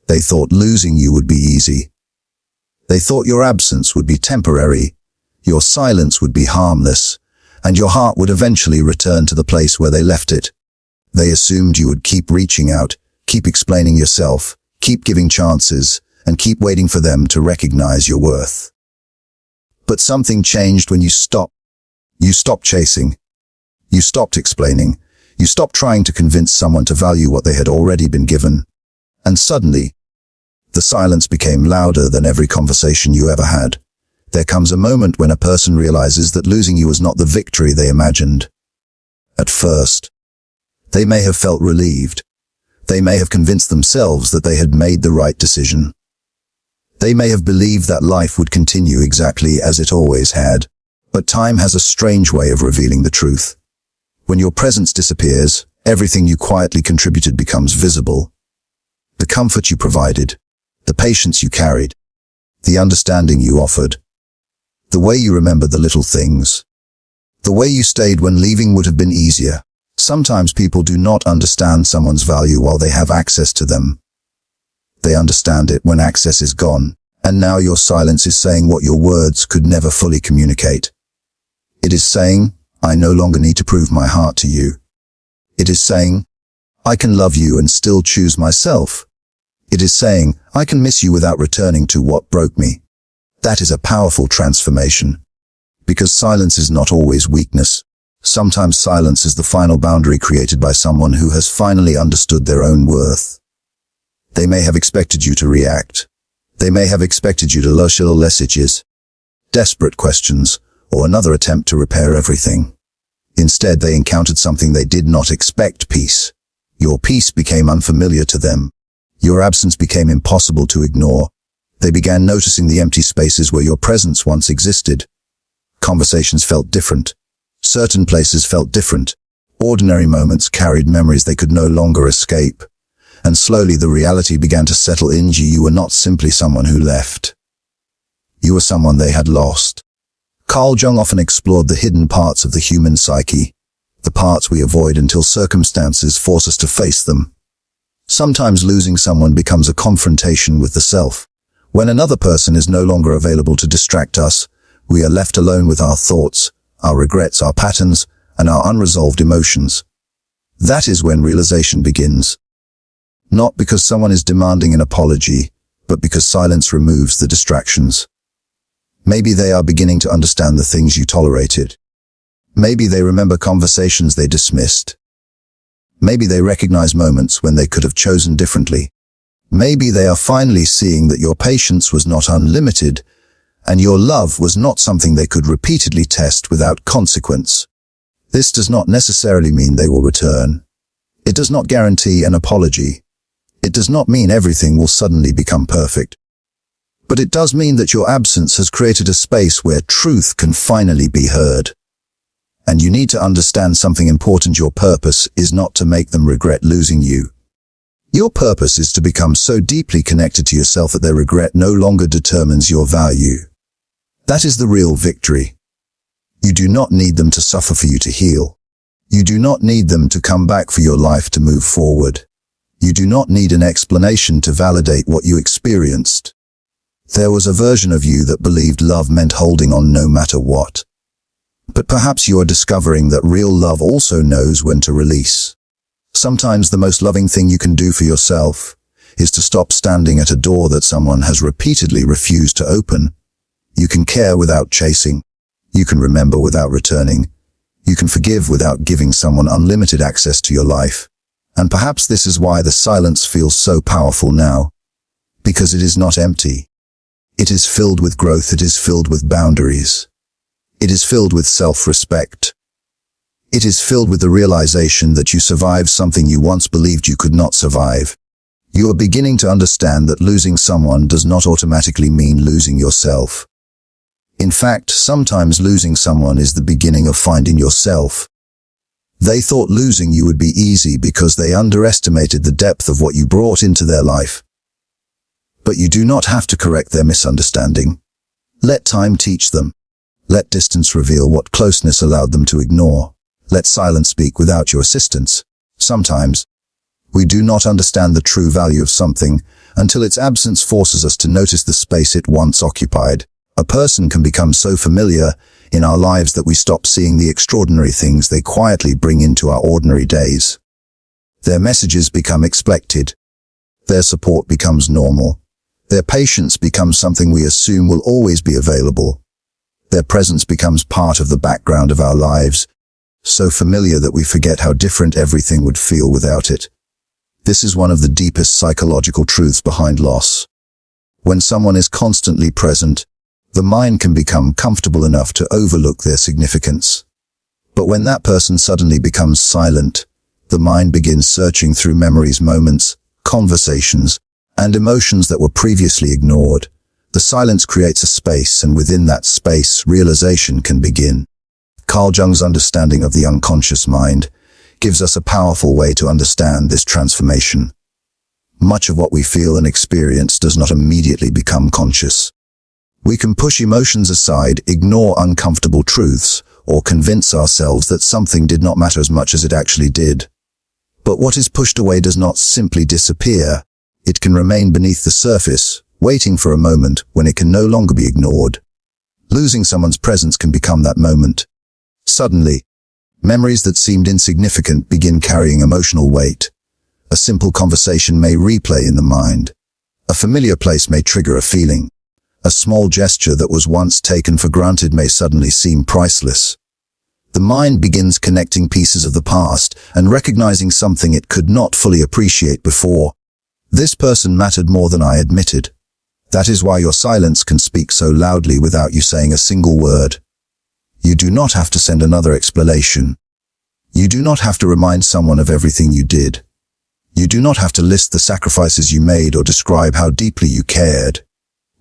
They thought losing you would be easy. They thought your absence would be temporary, your silence would be harmless, and your heart would eventually return to the place where they left it. They assumed you would keep reaching out, keep explaining yourself, keep giving chances, and keep waiting for them to recognize your worth. But something changed when you stopped. You stopped chasing. You stopped explaining. You stopped trying to convince someone to value what they had already been given. And suddenly, the silence became louder than every conversation you ever had. There comes a moment when a person realizes that losing you was not the victory they imagined. At first, they may have felt relieved. They may have convinced themselves that they had made the right decision. They may have believed that life would continue exactly as it always had. But time has a strange way of revealing the truth. When your presence disappears, everything you quietly contributed becomes visible. The comfort you provided, the patience you carried, the understanding you offered, the way you remembered the little things, the way you stayed when leaving would have been easier. Sometimes people do not understand someone's value while they have access to them. They understand it when access is gone, and now your silence is saying what your words could never fully communicate. It is saying, I no longer need to prove my heart to you. It is saying, I can love you and still choose myself. It is saying, I can miss you without returning to what broke me. That is a powerful transformation. Because silence is not always weakness. Sometimes silence is the final boundary created by someone who has finally understood their own worth. They may have expected you to react. They may have expected you to lush little messages, desperate questions, or another attempt to repair everything. Instead, they encountered something they did not expect: peace. Your peace became unfamiliar to them. Your absence became impossible to ignore. They began noticing the empty spaces where your presence once existed. Conversations felt different. Certain places felt different. Ordinary moments carried memories they could no longer escape. And slowly the reality began to settle in. You were not simply someone who left. You were someone they had lost. Carl Jung often explored the hidden parts of the human psyche, the parts we avoid until circumstances force us to face them. Sometimes losing someone becomes a confrontation with the self. When another person is no longer available to distract us, we are left alone with our thoughts, our regrets, our patterns, and our unresolved emotions. That is when realization begins. Not because someone is demanding an apology, but because silence removes the distractions. Maybe they are beginning to understand the things you tolerated. Maybe they remember conversations they dismissed. Maybe they recognize moments when they could have chosen differently. Maybe they are finally seeing that your patience was not unlimited, and your love was not something they could repeatedly test without consequence. This does not necessarily mean they will return. It does not guarantee an apology. It does not mean everything will suddenly become perfect. But it does mean that your absence has created a space where truth can finally be heard. And you need to understand something important. Your purpose is not to make them regret losing you. Your purpose is to become so deeply connected to yourself that their regret no longer determines your value. That is the real victory. You do not need them to suffer for you to heal. You do not need them to come back for your life to move forward. You do not need an explanation to validate what you experienced. There was a version of you that believed love meant holding on no matter what. But perhaps you are discovering that real love also knows when to release. Sometimes the most loving thing you can do for yourself is to stop standing at a door that someone has repeatedly refused to open. You can care without chasing. You can remember without returning. You can forgive without giving someone unlimited access to your life. And perhaps this is why the silence feels so powerful now. Because it is not empty. It is filled with growth. It is filled with boundaries. It is filled with self-respect. It is filled with the realization that you survived something you once believed you could not survive. You are beginning to understand that losing someone does not automatically mean losing yourself. In fact, sometimes losing someone is the beginning of finding yourself. They thought losing you would be easy because they underestimated the depth of what you brought into their life. But you do not have to correct their misunderstanding. Let time teach them. Let distance reveal what closeness allowed them to ignore. Let silence speak without your assistance. Sometimes, we do not understand the true value of something until its absence forces us to notice the space it once occupied. A person can become so familiar in our lives that we stop seeing the extraordinary things they quietly bring into our ordinary days. Their messages become expected. Their support becomes normal. Their patience becomes something we assume will always be available. Their presence becomes part of the background of our lives, so familiar that we forget how different everything would feel without it. This is one of the deepest psychological truths behind loss. When someone is constantly present, the mind can become comfortable enough to overlook their significance. But when that person suddenly becomes silent, the mind begins searching through memories, moments, conversations, and emotions that were previously ignored. The silence creates a space, and within that space, realization can begin. Carl Jung's understanding of the unconscious mind gives us a powerful way to understand this transformation. Much of what we feel and experience does not immediately become conscious. We can push emotions aside, ignore uncomfortable truths, or convince ourselves that something did not matter as much as it actually did. But what is pushed away does not simply disappear. It can remain beneath the surface, waiting for a moment when it can no longer be ignored. Losing someone's presence can become that moment. Suddenly, memories that seemed insignificant begin carrying emotional weight. A simple conversation may replay in the mind. A familiar place may trigger a feeling. A small gesture that was once taken for granted may suddenly seem priceless. The mind begins connecting pieces of the past and recognizing something it could not fully appreciate before. This person mattered more than I admitted. That is why your silence can speak so loudly without you saying a single word. You do not have to send another explanation. You do not have to remind someone of everything you did. You do not have to list the sacrifices you made or describe how deeply you cared.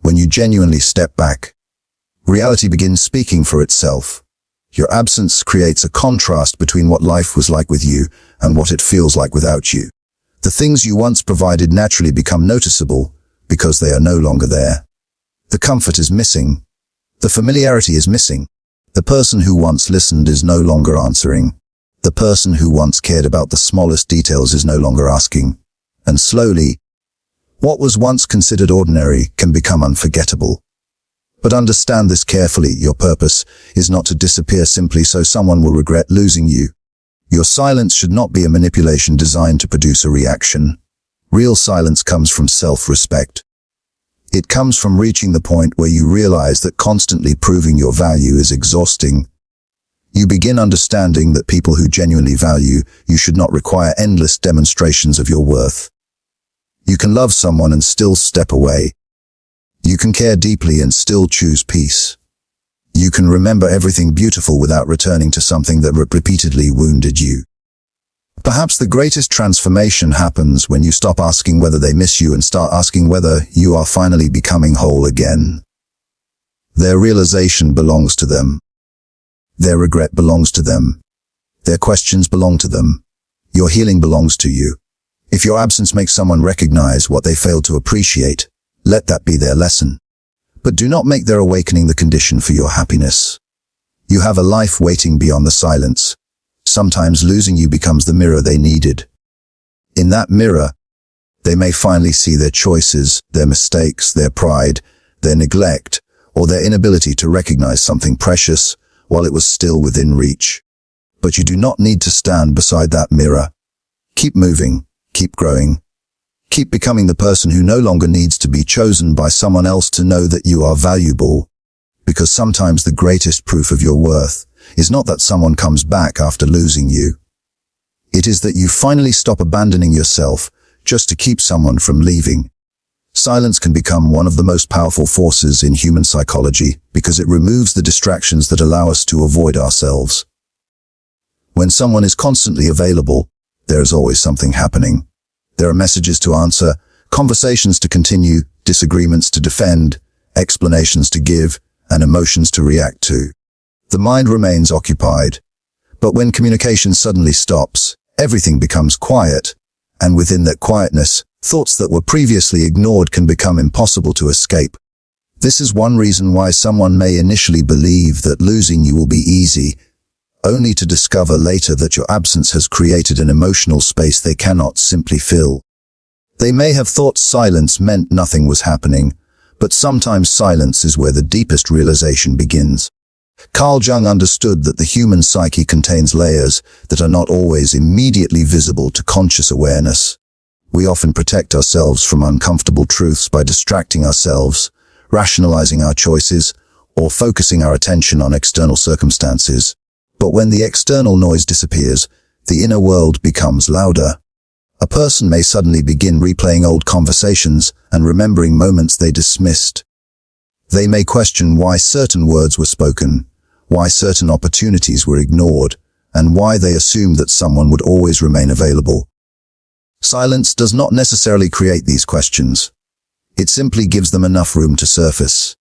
When you genuinely step back, reality begins speaking for itself. Your absence creates a contrast between what life was like with you and what it feels like without you. The things you once provided naturally become noticeable because they are no longer there. The comfort is missing. The familiarity is missing. The person who once listened is no longer answering. The person who once cared about the smallest details is no longer asking. And slowly, what was once considered ordinary can become unforgettable. But understand this carefully. Your purpose is not to disappear simply so someone will regret losing you. Your silence should not be a manipulation designed to produce a reaction. Real silence comes from self-respect. It comes from reaching the point where you realize that constantly proving your value is exhausting. You begin understanding that people who genuinely value you should not require endless demonstrations of your worth. You can love someone and still step away. You can care deeply and still choose peace. You can remember everything beautiful without returning to something that repeatedly wounded you. Perhaps the greatest transformation happens when you stop asking whether they miss you and start asking whether you are finally becoming whole again. Their realization belongs to them. Their regret belongs to them. Their questions belong to them. Your healing belongs to you. If your absence makes someone recognize what they failed to appreciate, let that be their lesson. But do not make their awakening the condition for your happiness. You have a life waiting beyond the silence. Sometimes losing you becomes the mirror they needed. In that mirror, they may finally see their choices, their mistakes, their pride, their neglect, or their inability to recognize something precious while it was still within reach. But you do not need to stand beside that mirror. Keep moving, keep growing. Keep becoming the person who no longer needs to be chosen by someone else to know that you are valuable. Because sometimes the greatest proof of your worth is not that someone comes back after losing you. It is that you finally stop abandoning yourself just to keep someone from leaving. Silence can become one of the most powerful forces in human psychology because it removes the distractions that allow us to avoid ourselves. When someone is constantly available, there is always something happening. There are messages to answer, conversations to continue, disagreements to defend, explanations to give, and emotions to react to. The mind remains occupied. But when communication suddenly stops, everything becomes quiet. And within that quietness, thoughts that were previously ignored can become impossible to escape. This is one reason why someone may initially believe that losing you will be easy, only to discover later that your absence has created an emotional space they cannot simply fill. They may have thought silence meant nothing was happening, but sometimes silence is where the deepest realization begins. Carl Jung understood that the human psyche contains layers that are not always immediately visible to conscious awareness. We often protect ourselves from uncomfortable truths by distracting ourselves, rationalizing our choices, or focusing our attention on external circumstances. But when the external noise disappears, the inner world becomes louder. A person may suddenly begin replaying old conversations and remembering moments they dismissed. They may question why certain words were spoken, why certain opportunities were ignored, and why they assumed that someone would always remain available. Silence does not necessarily create these questions. It simply gives them enough room to surface.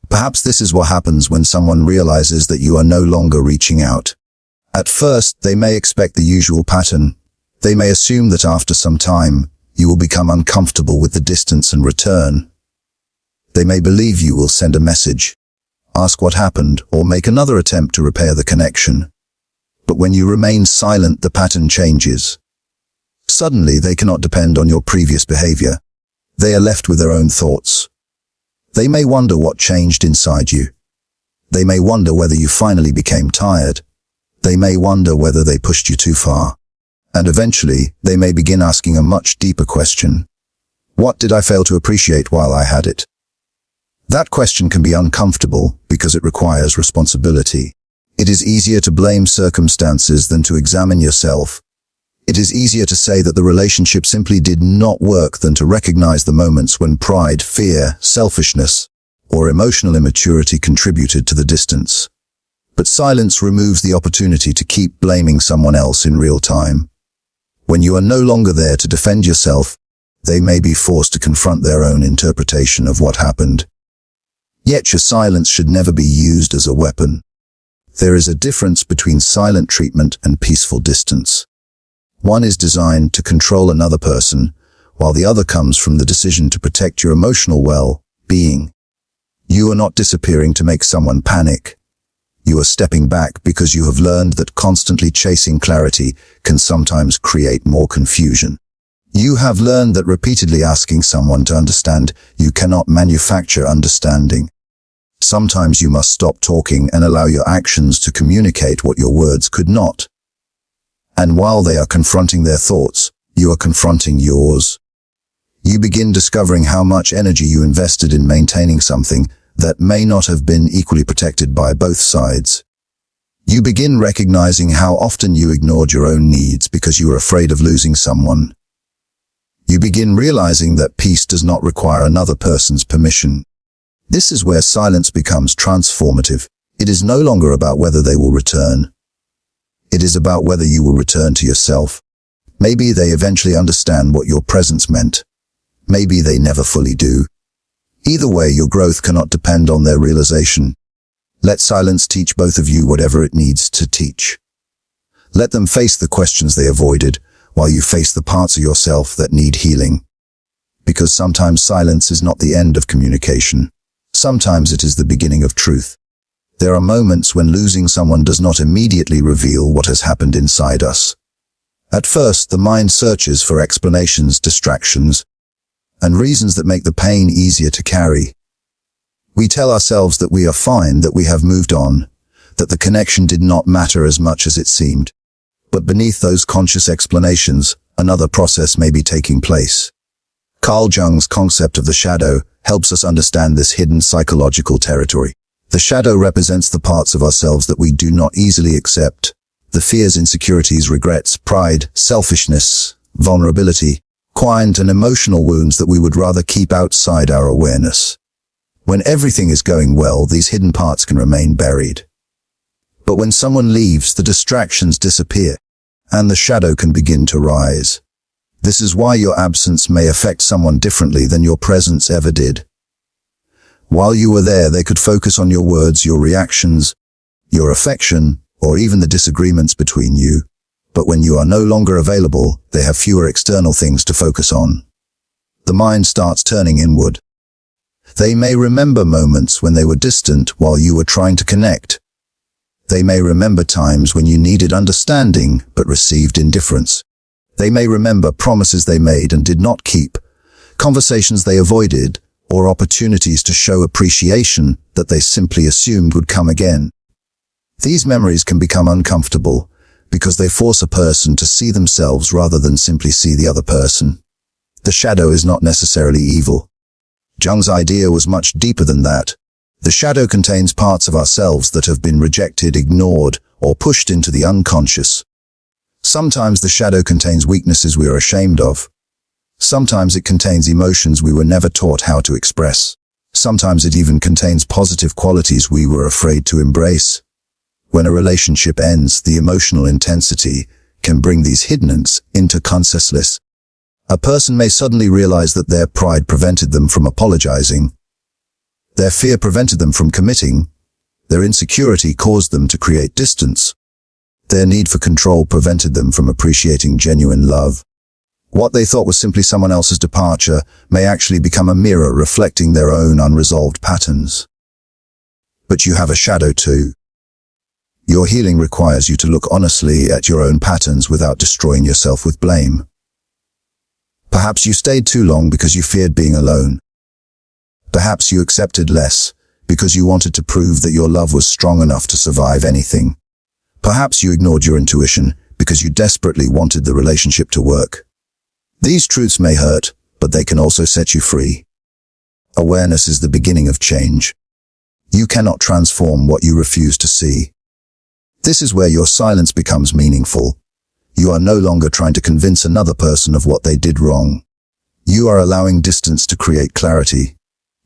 Perhaps this is what happens when someone realizes that you are no longer reaching out. At first, they may expect the usual pattern. They may assume that after some time, you will become uncomfortable with the distance and return. They may believe you will send a message, ask what happened, or make another attempt to repair the connection. But when you remain silent, the pattern changes. Suddenly, they cannot depend on your previous behavior. They are left with their own thoughts. They may wonder what changed inside you. They may wonder whether you finally became tired. They may wonder whether they pushed you too far. And eventually, they may begin asking a much deeper question. What did I fail to appreciate while I had it? That question can be uncomfortable because it requires responsibility. It is easier to blame circumstances than to examine yourself. It is easier to say that the relationship simply did not work than to recognize the moments when pride, fear, selfishness, or emotional immaturity contributed to the distance. But silence removes the opportunity to keep blaming someone else in real time. When you are no longer there to defend yourself, they may be forced to confront their own interpretation of what happened. Yet your silence should never be used as a weapon. There is a difference between silent treatment and peaceful distance. One is designed to control another person, while the other comes from the decision to protect your emotional well-being. You are not disappearing to make someone panic. You are stepping back because you have learned that constantly chasing clarity can sometimes create more confusion. You have learned that repeatedly asking someone to understand you cannot manufacture understanding. Sometimes you must stop talking and allow your actions to communicate what your words could not. And while they are confronting their thoughts, you are confronting yours. You begin discovering how much energy you invested in maintaining something that may not have been equally protected by both sides. You begin recognizing how often you ignored your own needs because you were afraid of losing someone. You begin realizing that peace does not require another person's permission. This is where silence becomes transformative. It is no longer about whether they will return. It is about whether you will return to yourself. Maybe they eventually understand what your presence meant. Maybe they never fully do. Either way, your growth cannot depend on their realization. Let silence teach both of you whatever it needs to teach. Let them face the questions they avoided, while you face the parts of yourself that need healing. Because sometimes silence is not the end of communication. Sometimes it is the beginning of truth. There are moments when losing someone does not immediately reveal what has happened inside us. At first, the mind searches for explanations, distractions, and reasons that make the pain easier to carry. We tell ourselves that we are fine, that we have moved on, that the connection did not matter as much as it seemed. But beneath those conscious explanations, another process may be taking place. Carl Jung's concept of the shadow helps us understand this hidden psychological territory. The shadow represents the parts of ourselves that we do not easily accept. The fears, insecurities, regrets, pride, selfishness, vulnerability, quiet and emotional wounds that we would rather keep outside our awareness. When everything is going well, these hidden parts can remain buried. But when someone leaves, the distractions disappear, and the shadow can begin to rise. This is why your absence may affect someone differently than your presence ever did. While you were there, they could focus on your words, your reactions, your affection, or even the disagreements between you. But when you are no longer available, they have fewer external things to focus on. The mind starts turning inward. They may remember moments when they were distant while you were trying to connect. They may remember times when you needed understanding but received indifference. They may remember promises they made and did not keep, conversations they avoided, or opportunities to show appreciation that they simply assumed would come again. These memories can become uncomfortable because they force a person to see themselves rather than simply see the other person. The shadow is not necessarily evil. Jung's idea was much deeper than that. The shadow contains parts of ourselves that have been rejected, ignored, or pushed into the unconscious. Sometimes the shadow contains weaknesses we are ashamed of. Sometimes it contains emotions we were never taught how to express. Sometimes it even contains positive qualities we were afraid to embrace. When a relationship ends, the emotional intensity can bring these hiddenness into consciousness. A person may suddenly realize that their pride prevented them from apologizing. Their fear prevented them from committing. Their insecurity caused them to create distance. Their need for control prevented them from appreciating genuine love. What they thought was simply someone else's departure may actually become a mirror reflecting their own unresolved patterns. But you have a shadow too. Your healing requires you to look honestly at your own patterns without destroying yourself with blame. Perhaps you stayed too long because you feared being alone. Perhaps you accepted less because you wanted to prove that your love was strong enough to survive anything. Perhaps you ignored your intuition because you desperately wanted the relationship to work. These truths may hurt, but they can also set you free. Awareness is the beginning of change. You cannot transform what you refuse to see. This is where your silence becomes meaningful. You are no longer trying to convince another person of what they did wrong. You are allowing distance to create clarity.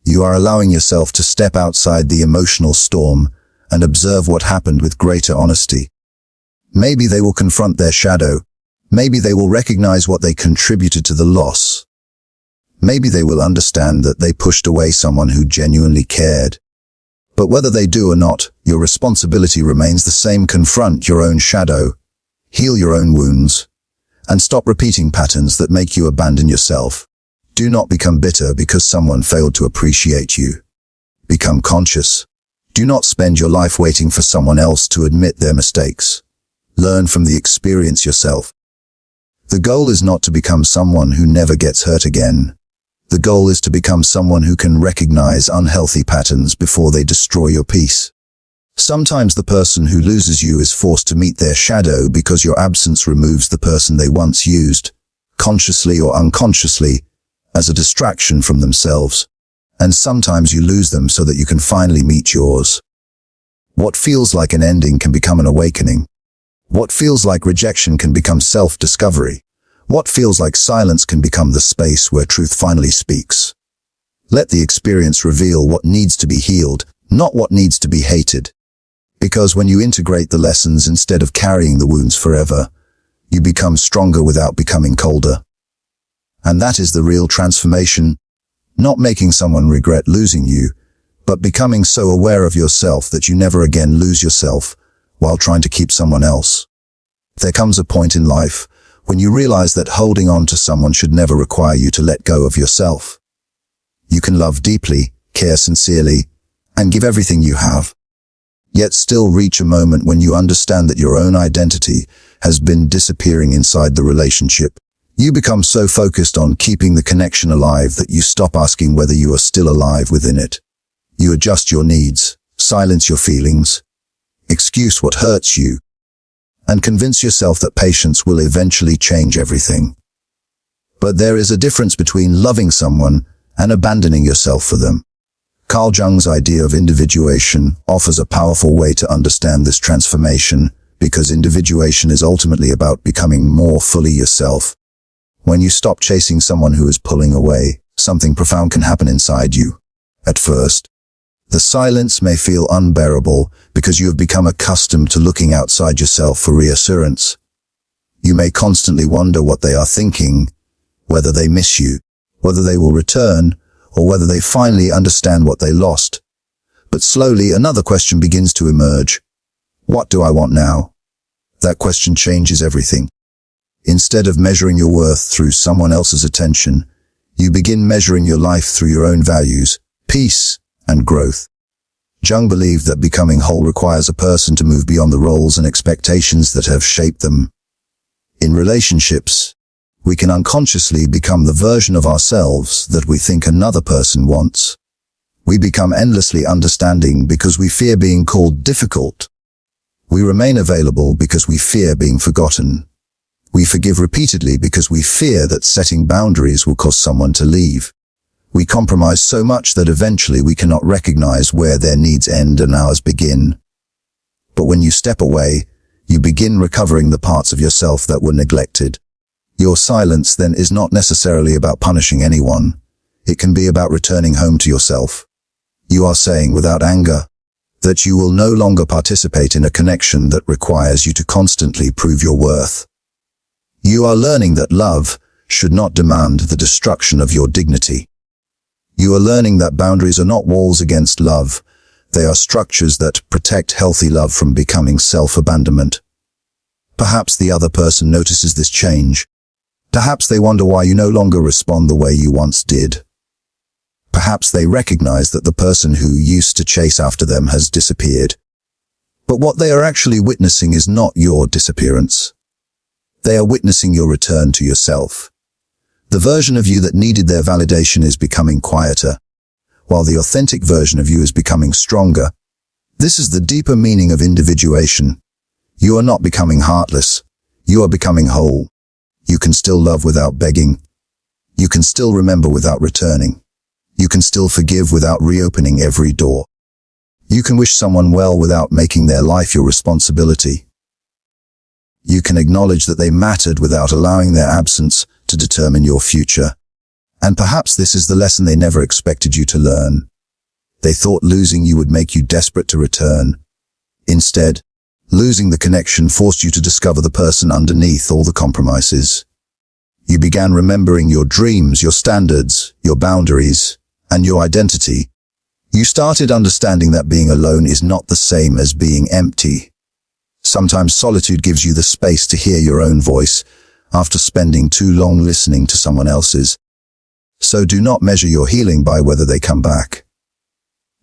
You are allowing yourself to step outside the emotional storm and observe what happened with greater honesty. Maybe they will confront their shadow. Maybe they will recognize what they contributed to the loss. Maybe they will understand that they pushed away someone who genuinely cared. But whether they do or not, your responsibility remains the same. Confront your own shadow, heal your own wounds, and stop repeating patterns that make you abandon yourself. Do not become bitter because someone failed to appreciate you. Become conscious. Do not spend your life waiting for someone else to admit their mistakes. Learn from the experience yourself. The goal is not to become someone who never gets hurt again. The goal is to become someone who can recognize unhealthy patterns before they destroy your peace. Sometimes the person who loses you is forced to meet their shadow because your absence removes the person they once used, consciously or unconsciously, as a distraction from themselves. And sometimes you lose them so that you can finally meet yours. What feels like an ending can become an awakening. What feels like rejection can become self-discovery. What feels like silence can become the space where truth finally speaks. Let the experience reveal what needs to be healed, not what needs to be hated. Because when you integrate the lessons instead of carrying the wounds forever, you become stronger without becoming colder. And that is the real transformation. Not making someone regret losing you, but becoming so aware of yourself that you never again lose yourself while trying to keep someone else. There comes a point in life when you realize that holding on to someone should never require you to let go of yourself. You can love deeply, care sincerely, and give everything you have, yet still reach a moment when you understand that your own identity has been disappearing inside the relationship. You become so focused on keeping the connection alive that you stop asking whether you are still alive within it. You adjust your needs, silence your feelings, excuse what hurts you, and convince yourself that patience will eventually change everything. But there is a difference between loving someone and abandoning yourself for them. Carl Jung's idea of individuation offers a powerful way to understand this transformation, because individuation is ultimately about becoming more fully yourself. When you stop chasing someone who is pulling away, something profound can happen inside you. At first, the silence may feel unbearable because you have become accustomed to looking outside yourself for reassurance. You may constantly wonder what they are thinking, whether they miss you, whether they will return, or whether they finally understand what they lost. But slowly another question begins to emerge. What do I want now? That question changes everything. Instead of measuring your worth through someone else's attention, you begin measuring your life through your own values, peace, and growth. Jung believed that becoming whole requires a person to move beyond the roles and expectations that have shaped them. In relationships, we can unconsciously become the version of ourselves that we think another person wants. We become endlessly understanding because we fear being called difficult. We remain available because we fear being forgotten. We forgive repeatedly because we fear that setting boundaries will cause someone to leave. We compromise so much that eventually we cannot recognize where their needs end and ours begin. But when you step away, you begin recovering the parts of yourself that were neglected. Your silence then is not necessarily about punishing anyone. It can be about returning home to yourself. You are saying without anger that you will no longer participate in a connection that requires you to constantly prove your worth. You are learning that love should not demand the destruction of your dignity. You are learning that boundaries are not walls against love. They are structures that protect healthy love from becoming self-abandonment. Perhaps the other person notices this change. Perhaps they wonder why you no longer respond the way you once did. Perhaps they recognize that the person who used to chase after them has disappeared. But what they are actually witnessing is not your disappearance. They are witnessing your return to yourself. The version of you that needed their validation is becoming quieter, while the authentic version of you is becoming stronger. This is the deeper meaning of individuation. You are not becoming heartless. You are becoming whole. You can still love without begging. You can still remember without returning. You can still forgive without reopening every door. You can wish someone well without making their life your responsibility. You can acknowledge that they mattered without allowing their absence to determine your future. And perhaps this is the lesson they never expected you to learn. They thought losing you would make you desperate to return. Instead, losing the connection forced you to discover the person underneath all the compromises. You began remembering your dreams, your standards, your boundaries, and your identity. You started understanding that being alone is not the same as being empty. Sometimes solitude gives you the space to hear your own voice after spending too long listening to someone else's. So do not measure your healing by whether they come back.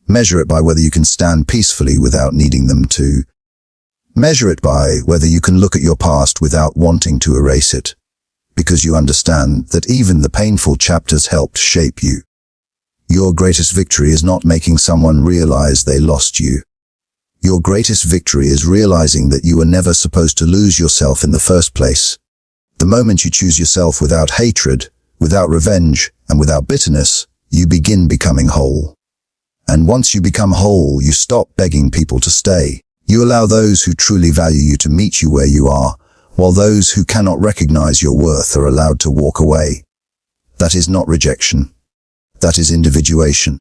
Measure it by whether you can stand peacefully without needing them to. Measure it by whether you can look at your past without wanting to erase it, because you understand that even the painful chapters helped shape you. Your greatest victory is not making someone realize they lost you. Your greatest victory is realizing that you were never supposed to lose yourself in the first place. The moment you choose yourself without hatred, without revenge, and without bitterness, you begin becoming whole. And once you become whole, you stop begging people to stay. You allow those who truly value you to meet you where you are, while those who cannot recognize your worth are allowed to walk away. That is not rejection. That is individuation.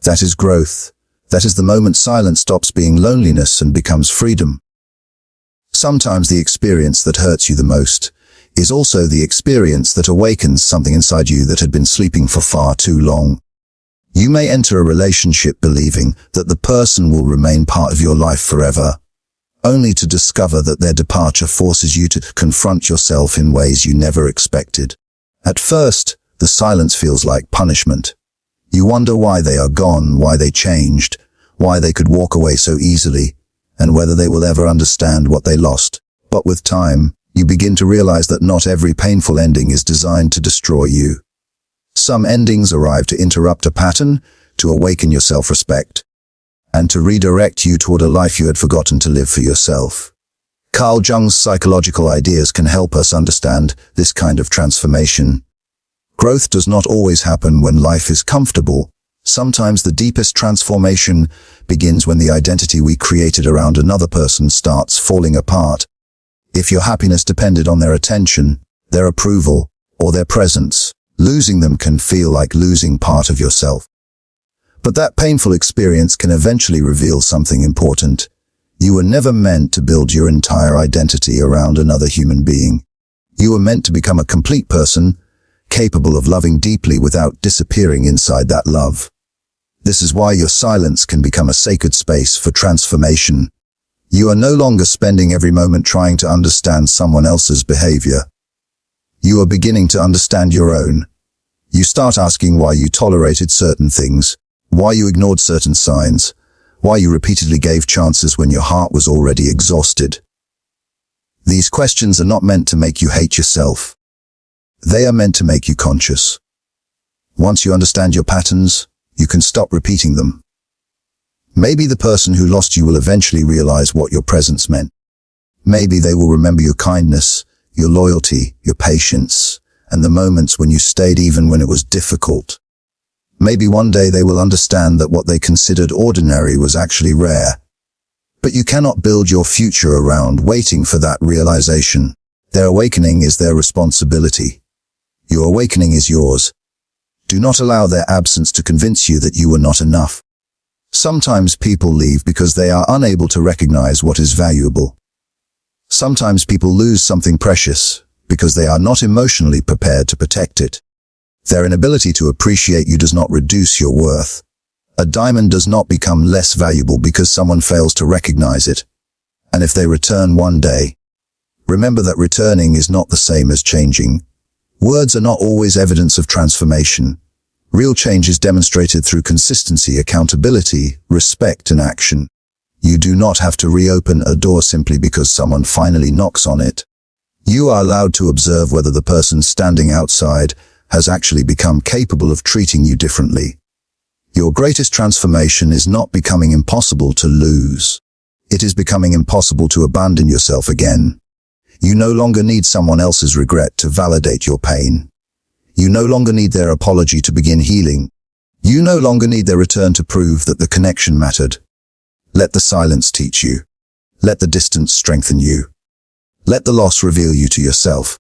That is growth. That is the moment silence stops being loneliness and becomes freedom. Sometimes the experience that hurts you the most is also the experience that awakens something inside you that had been sleeping for far too long. You may enter a relationship believing that the person will remain part of your life forever, only to discover that their departure forces you to confront yourself in ways you never expected. At first, the silence feels like punishment. You wonder why they are gone, why they changed, why they could walk away so easily, and whether they will ever understand what they lost. But with time, you begin to realize that not every painful ending is designed to destroy you. Some endings arrive to interrupt a pattern, to awaken your self-respect, and to redirect you toward a life you had forgotten to live for yourself. Carl Jung's psychological ideas can help us understand this kind of transformation. Growth does not always happen when life is comfortable. Sometimes the deepest transformation begins when the identity we created around another person starts falling apart. If your happiness depended on their attention, their approval, or their presence, losing them can feel like losing part of yourself. But that painful experience can eventually reveal something important. You were never meant to build your entire identity around another human being. You were meant to become a complete person, capable of loving deeply without disappearing inside that love. This is why your silence can become a sacred space for transformation. You are no longer spending every moment trying to understand someone else's behavior. You are beginning to understand your own. You start asking why you tolerated certain things, why you ignored certain signs, why you repeatedly gave chances when your heart was already exhausted. These questions are not meant to make you hate yourself. They are meant to make you conscious. Once you understand your patterns, you can stop repeating them. Maybe the person who lost you will eventually realize what your presence meant. Maybe they will remember your kindness, your loyalty, your patience, and the moments when you stayed even when it was difficult. Maybe one day they will understand that what they considered ordinary was actually rare. But you cannot build your future around waiting for that realization. Their awakening is their responsibility. Your awakening is yours. Do not allow their absence to convince you that you were not enough. Sometimes people leave because they are unable to recognize what is valuable. Sometimes people lose something precious because they are not emotionally prepared to protect it. Their inability to appreciate you does not reduce your worth. A diamond does not become less valuable because someone fails to recognize it. And if they return one day, remember that returning is not the same as changing. Words are not always evidence of transformation. Real change is demonstrated through consistency, accountability, respect, and action. You do not have to reopen a door simply because someone finally knocks on it. You are allowed to observe whether the person standing outside has actually become capable of treating you differently. Your greatest transformation is not becoming impossible to lose. It is becoming impossible to abandon yourself again. You no longer need someone else's regret to validate your pain. You no longer need their apology to begin healing. You no longer need their return to prove that the connection mattered. Let the silence teach you. Let the distance strengthen you. Let the loss reveal you to yourself.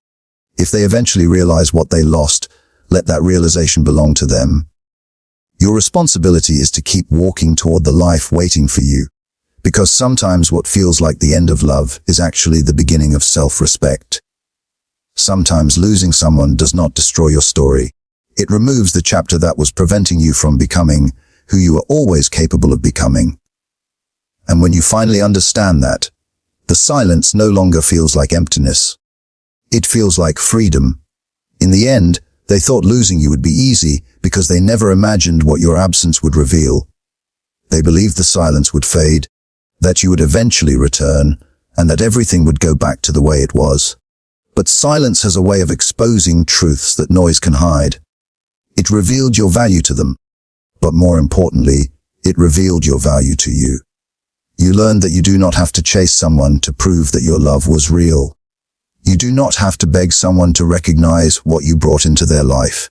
If they eventually realize what they lost, let that realization belong to them. Your responsibility is to keep walking toward the life waiting for you. Because sometimes what feels like the end of love is actually the beginning of self-respect. Sometimes losing someone does not destroy your story. It removes the chapter that was preventing you from becoming who you are always capable of becoming. And when you finally understand that, the silence no longer feels like emptiness. It feels like freedom. In the end, they thought losing you would be easy because they never imagined what your absence would reveal. They believed the silence would fade, that you would eventually return, and that everything would go back to the way it was. But silence has a way of exposing truths that noise can hide. It revealed your value to them. But more importantly, it revealed your value to you. You learned that you do not have to chase someone to prove that your love was real. You do not have to beg someone to recognize what you brought into their life.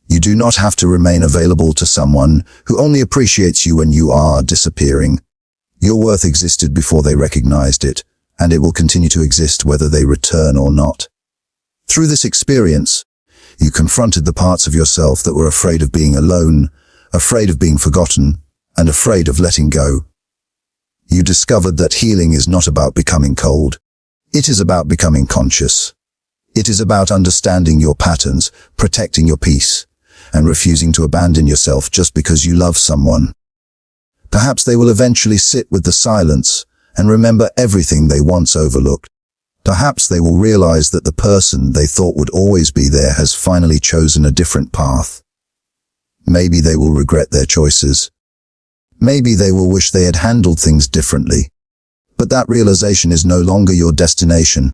You do not have to remain available to someone who only appreciates you when you are disappearing. Your worth existed before they recognized it, and it will continue to exist whether they return or not. Through this experience, you confronted the parts of yourself that were afraid of being alone, afraid of being forgotten, and afraid of letting go. You discovered that healing is not about becoming cold. It is about becoming conscious. It is about understanding your patterns, protecting your peace, and refusing to abandon yourself just because you love someone. Perhaps they will eventually sit with the silence and remember everything they once overlooked. Perhaps they will realize that the person they thought would always be there has finally chosen a different path. Maybe they will regret their choices. Maybe they will wish they had handled things differently. But that realization is no longer your destination.